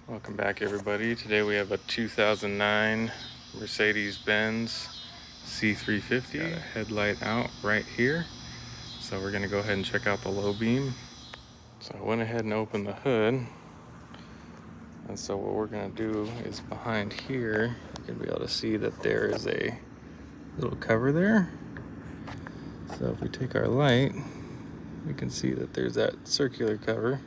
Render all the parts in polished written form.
Welcome back, everybody. Today we have a 2009 Mercedes-Benz C350. Got a headlight out right here. So we're gonna go ahead and check out the low beam. So I went ahead and opened the hood. And so what we're gonna do is behind here, you're gonna be able to see that there is a little cover there. So if we take our light, we can see that there's that circular cover.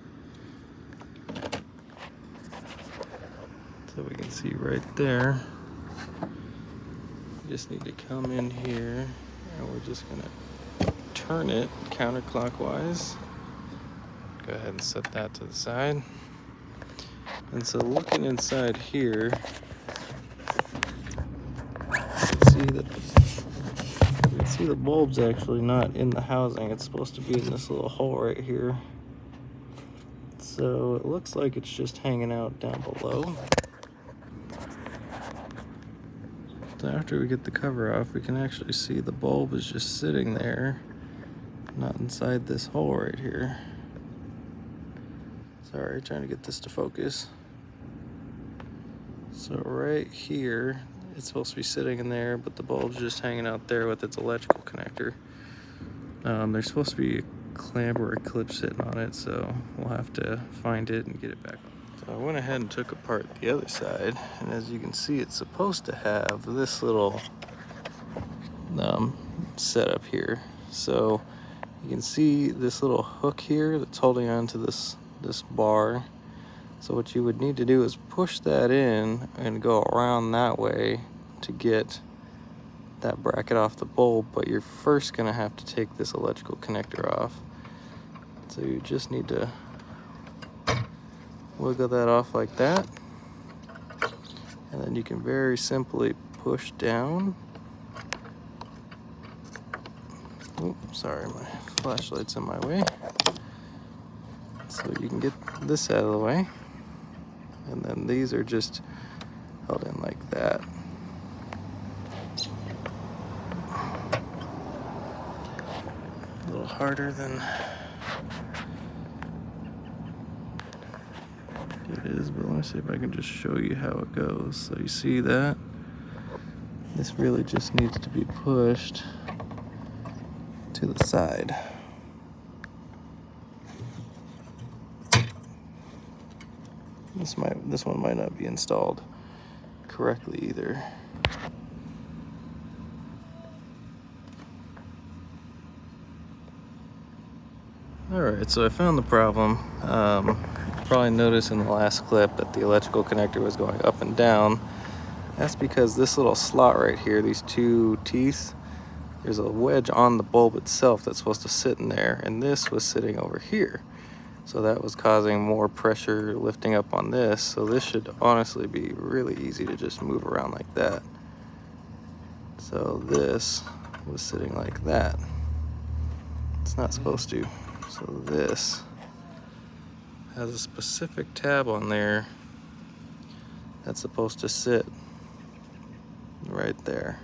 So we can see right there. We just need to come in here and we're just gonna turn it counterclockwise. Go ahead and set that to the side. And so looking inside here, you can see the bulb's actually not in the housing. It's supposed to be in this little hole right here. So it looks like it's just hanging out down below. So after we get the cover off, we can actually see the bulb is just sitting there, not inside this hole right here. Sorry, trying to get this to focus. So right here, it's supposed to be sitting in there, but the bulb's just hanging out there with its electrical connector. There's supposed to be a clamp or a clip sitting on it, so we'll have to find it and get it back on. So I went ahead and took apart the other side, and as you can see, it's supposed to have this little setup here. So you can see this little hook here that's holding on to this bar. So what you would need to do is push that in and go around that way to get that bracket off the bulb, but you're first gonna have to take this electrical connector off. So you just need to wiggle that off like that, and then you can very simply push down. Oops, sorry, my flashlight's in my way. So you can get this out of the way, and then these are just held in like that. A little harder than it is, but let me see if I can just show you how it goes. So you see that? This really just needs to be pushed to the side. This one might not be installed correctly either. Alright, so I found the problem. Probably noticed in the last clip that the electrical connector was going up and down. That's because this little slot right here, these two teeth, there's a wedge on the bulb itself that's supposed to sit in there, and this was sitting over here. So that was causing more pressure lifting up on this. So this should honestly be really easy to just move around like that. So this was sitting like that. It's not supposed to. So this has a specific tab on there that's supposed to sit right there.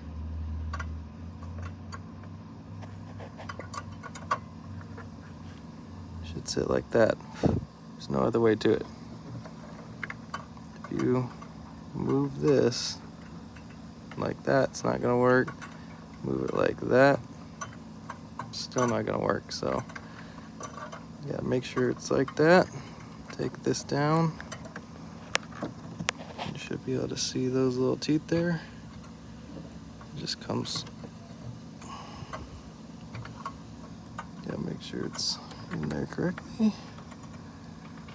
Should sit like that. There's no other way to it. If you move this like that, it's not gonna work. Move it like that, still not gonna work. So yeah, make sure it's like that. Take this down. You should be able to see those little teeth there. It just comes. Yeah, make sure it's in there correctly.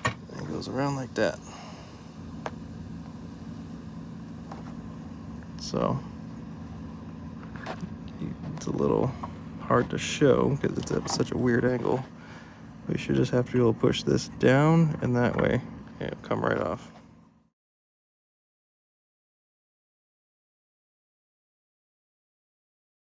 And it goes around like that. So it's a little hard to show because it's at such a weird angle. We should just have to be able to push this down, and that way it'll come right off.